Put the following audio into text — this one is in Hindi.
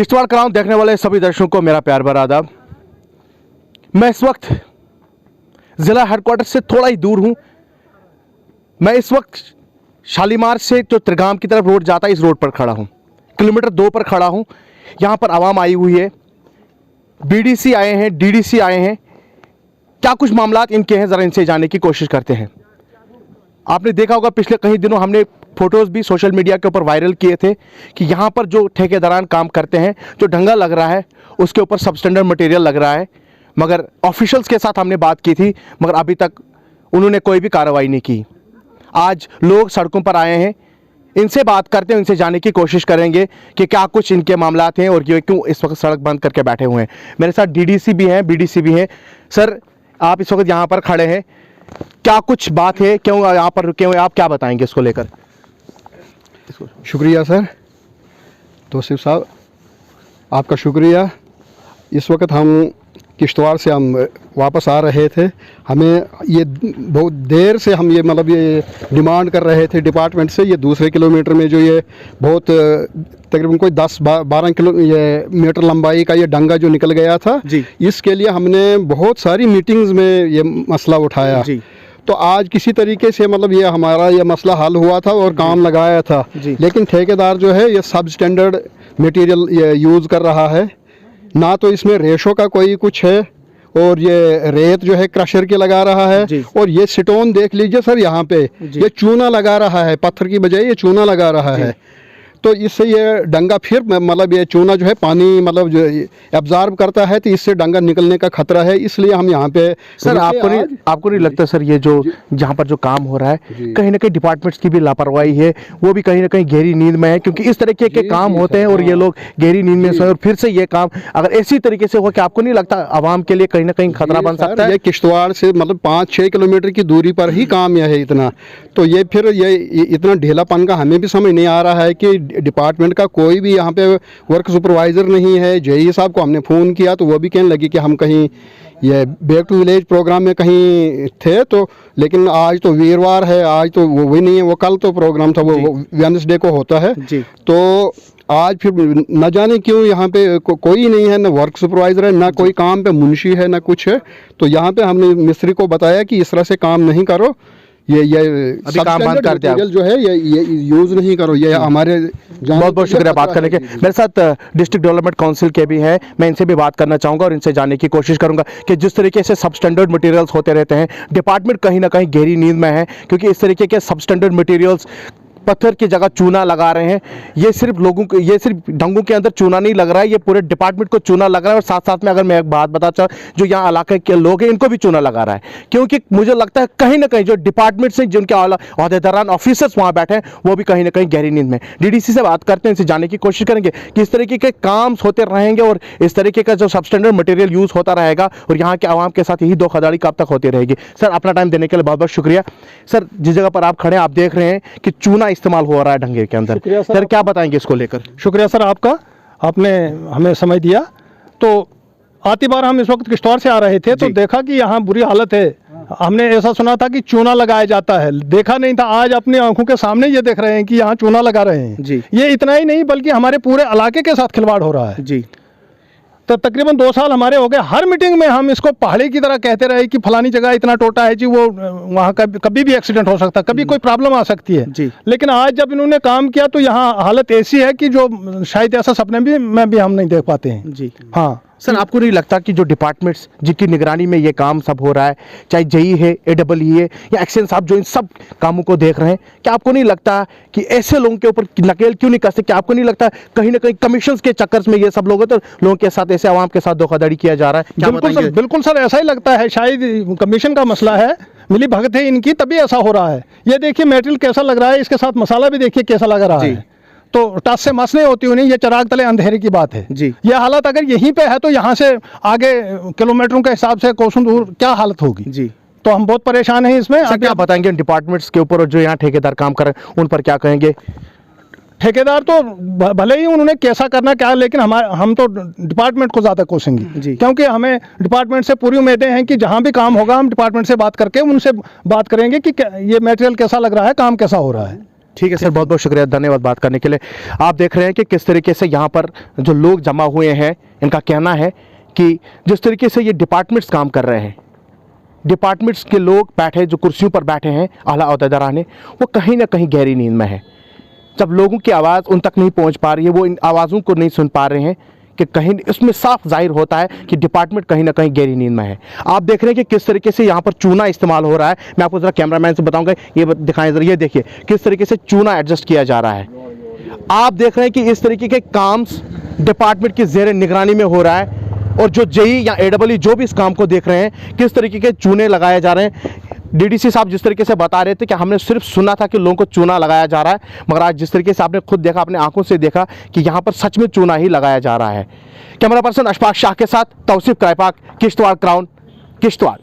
किश्तवाड़ क्राउन देखने वाले सभी दर्शकों को मेरा प्यार भरा आदाब। मैं इस वक्त ज़िला हेडक्वार्टर से थोड़ा ही दूर हूं। मैं इस वक्त शालीमार से जो त्रिगाम की तरफ रोड जाता है इस रोड पर खड़ा हूं, किलोमीटर 2 पर खड़ा हूं। यहां पर आवाम आई हुई है, बीडीसी आए हैं, डीडीसी आए हैं। क्या कुछ मामलात इनके हैं, ज़रा इनसे जानने की कोशिश करते हैं। आपने देखा होगा पिछले कई दिनों हमने फोटोज़ भी सोशल मीडिया के ऊपर वायरल किए थे कि यहाँ पर जो ठेकेदारान काम करते हैं, जो ढंगा लग रहा है उसके ऊपर सबस्टैंडर्ड मटेरियल लग रहा है। मगर ऑफिशियल्स के साथ हमने बात की थी, मगर अभी तक उन्होंने कोई भी कार्रवाई नहीं की। आज लोग सड़कों पर आए हैं, इनसे बात करते हैं, इनसे जानने की कोशिश करेंगे कि क्या कुछ इनके मामलात हैं और ये क्यों इस वक्त सड़क बंद करके बैठे हुए हैं। मेरे साथ डीडीसी भी हैं, बीडीसी भी हैं। सर, आप इस वक्त यहाँ पर खड़े हैं, क्या कुछ बात है, क्यों यहाँ पर रुके हुए, आप क्या बताएंगे इसको लेकर? शुक्रिया सर, तौसीफ साहब, आपका शुक्रिया। इस वक्त हम किश्तवाड़ से हम वापस आ रहे थे। हमें ये बहुत देर से हम ये डिमांड कर रहे थे डिपार्टमेंट से। ये दूसरे किलोमीटर में जो ये बहुत तकरीबन कोई 10-12 किलोमीटर लंबाई का ये डंगा जो निकल गया था जी, इसके लिए हमने बहुत सारी मीटिंग्स में ये मसला उठाया जी। तो आज किसी तरीके से ये हमारा ये मसला हल हुआ था और काम लगाया था। लेकिन ठेकेदार जो है ये सब स्टैंडर्ड मटेरियल ये यूज़ कर रहा है, ना तो इसमें रेशो का कोई कुछ है, और ये रेत जो है क्रशर के लगा रहा है। और ये स्टोन देख लीजिए सर, यहाँ पे ये चूना लगा रहा है, पत्थर की बजाय ये चूना लगा रहा है। तो इससे ये डंगा फिर ये चूना जो है पानी जो एब्जॉर्ब करता है, तो इससे डंगा निकलने का खतरा है। इसलिए हम यहाँ पे सर आपको नहीं लगता सर ये जो यहाँ पर जो काम हो रहा है कहीं ना कहीं डिपार्टमेंट्स की भी लापरवाही है, वो भी कहीं ना कहीं गहरी नींद में है? क्योंकि इस तरीके के काम होते हैं और ये लोग गहरी नींद में सोए और फिर से ये काम अगर इसी तरीके से हो, कि आपको नहीं लगता आवाम के लिए कहीं ना कहीं खतरा बन सकता है? ये किश्तवाड़ से 5-6 किलोमीटर की दूरी पर ही काम यह है इतना, तो ये फिर ये इतना ढीलापन का हमें भी समझ नहीं आ रहा है कि डिपार्टमेंट का कोई भी यहाँ पे वर्क सुपरवाइज़र नहीं है। जेई साहब को हमने फ़ोन किया तो वो भी कहने लगी कि हम कहीं ये बैक टू विलेज प्रोग्राम में कहीं थे, तो लेकिन आज तो वीरवार है, आज तो वो भी नहीं है, वो कल तो प्रोग्राम था, वो वेडनेसडे को होता है जी। तो आज फिर न जाने क्यों यहाँ पे कोई नहीं है, ना वर्क सुपरवाइज़र है, ना कोई काम पे मुंशी है, ना कुछ है। तो यहाँ पे हमने मिस्त्री को बताया कि इस तरह से काम नहीं करो, ये अभी काम बंद कर दिया जो है ये यूज़ नहीं करो। ये हमारे बहुत बहुत शुक्रिया बात करने के। मेरे साथ डिस्ट्रिक्ट डेवलपमेंट काउंसिल के भी हैं, मैं इनसे भी बात करना चाहूँगा और इनसे जानने की कोशिश करूँगा कि जिस तरीके से सब स्टैंडर्ड मटेरियल्स होते रहते हैं, डिपार्टमेंट कहीं ना कहीं गहरी नींद में है, क्योंकि इस तरीके के सब स्टैंडर्ड मटेरियल्स पत्थर की जगह चूना लगा रहे हैं। ये सिर्फ लोगों को, ये सिर्फ डंगों के अंदर चूना नहीं लग रहा है, ये पूरे डिपार्टमेंट को चूना लग रहा है। और साथ साथ में अगर मैं एक बात बता चाहूँ, जो यहाँ इलाके के लोग हैं इनको भी चूना लगा रहा है, क्योंकि मुझे लगता है कहीं ना कहीं जो डिपार्टमेंट से जिनके अहदेदारान ऑफिसर्स वहाँ बैठे हैं वो भी कहीं ना कहीं गहरी नींद में। डीडीसी से बात करते हैं, इनसे जानने की कोशिश करेंगे कि इस तरीके के काम होते रहेंगे और इस तरीके का जो सबस्टैंडर्ड मटेरियल यूज़ होता रहेगा और यहाँ के आवाम के साथ यही धोखाधड़ी कब तक होती रहेगी। सर, अपना टाइम देने के लिए बहुत बहुत शुक्रिया। सर, जिस जगह पर आप खड़े हैं आप देख रहे हैं कि चूना इस्तेमाल हो रहा है के अंदर। सर, क्या बताएंगे इसको लेकर? शुक्रिया सर आपका, आपने हमें समय दिया। तो आती बार हम इस वक्त किश्तवाड़ से आ रहे थे तो देखा कि यहाँ बुरी हालत है। हमने ऐसा सुना था कि चूना लगाया जाता है, देखा नहीं था। आज अपनी आंखों के सामने ये देख रहे हैं कि यहाँ चूना लगा रहे हैं जी। ये इतना ही नहीं बल्कि हमारे पूरे इलाके के साथ खिलवाड़ हो रहा है जी। तो तकरीबन 2 साल हमारे हो गए, हर मीटिंग में हम इसको पहाड़ी की तरह कहते रहे कि फलानी जगह इतना टोटा है जी, वो वहाँ कभी भी एक्सीडेंट हो सकता है, कभी कोई प्रॉब्लम आ सकती है जी। लेकिन आज जब इन्होंने काम किया तो यहाँ हालत ऐसी है कि जो शायद ऐसा सपने में भी हम नहीं देख पाते हैं जी। हाँ सर, आपको नहीं लगता कि जो डिपार्टमेंट्स जिनकी निगरानी में ये काम सब हो रहा है, चाहे जेई है, एडब्ल्यू है या एक्शन साहब जो इन सब कामों को देख रहे हैं, क्या आपको नहीं लगता कि ऐसे लोगों के ऊपर नकेल क्यों नहीं कर सकते? क्या आपको नहीं लगता कहीं ना कहीं कमीशन के चक्कर में ये सब लोगों के साथ, ऐसे आवाम के साथ धोखाधड़ी किया जा रहा है? बिल्कुल सर, ऐसा ही लगता है। शायद कमीशन का मसला है, मिली भगत है इनकी, तभी ऐसा हो रहा है। ये देखिए मटेरियल कैसा लग रहा है, इसके साथ मसाला भी देखिए कैसा लग रहा है। तो टस से मस नहीं होती नहीं, ये चिराग तले अंधेरे की बात है जी। ये हालत अगर यहीं पे है तो यहाँ से आगे किलोमीटरों के हिसाब से कोसों दूर क्या हालत होगी जी। तो हम बहुत परेशान हैं इसमें। क्या बताएंगे डिपार्टमेंट्स के ऊपर और जो यहाँ ठेकेदार काम कर रहे हैं उन पर क्या कहेंगे? ठेकेदार तो भले ही उन्होंने कैसा करना क्या, लेकिन हम तो डिपार्टमेंट को ज़्यादा कोसेंगे जी। क्योंकि हमें डिपार्टमेंट से पूरी उम्मीदें हैं कि जहाँ भी काम होगा हम डिपार्टमेंट से बात करके उनसे बात करेंगे कि ये मटेरियल कैसा लग रहा है, काम कैसा हो रहा है। ठीक है सर, बहुत बहुत शुक्रिया, धन्यवाद बात करने के लिए। आप देख रहे हैं कि किस तरीके से यहाँ पर जो लोग जमा हुए हैं, इनका कहना है कि जिस तरीके से ये डिपार्टमेंट्स काम कर रहे हैं, डिपार्टमेंट्स के लोग बैठे, जो कुर्सियों पर बैठे हैं आला ओहदेदारान, वो कहीं ना कहीं गहरी नींद में है। जब लोगों की आवाज़ उन तक नहीं पहुँच पा रही है, वो इन आवाज़ों को नहीं सुन पा रहे हैं, कि कहीं इसमें साफ जाहिर होता है कि डिपार्टमेंट कहीं ना कहीं गहरी नींद में है। आप देख रहे हैं कि किस तरीके से यहाँ पर चूना इस्तेमाल हो रहा है। मैं आपको ज़रा कैमरामैन से बताऊंगा, ये दिखाएं ज़रा, ये देखिए किस तरीके से चूना एडजस्ट किया जा रहा है। आप देख रहे हैं कि इस तरीके के काम डिपार्टमेंट की ज़ेर निगरानी में हो रहा है, और जो जेई या AEE जो भी इस काम को देख रहे हैं, किस तरीके के चूने लगाए जा रहे हैं। DDC साहब जिस तरीके से बता रहे थे कि हमने सिर्फ सुना था कि लोगों को चूना लगाया जा रहा है, मगर आज जिस तरीके से आपने खुद देखा, अपने आंखों से देखा कि यहाँ पर सच में चूना ही लगाया जा रहा है। कैमरा पर्सन अशफाक शाह के साथ तौसीफ क्राइपाक, किश्तवाड़ क्राउन, किश्तवाड़।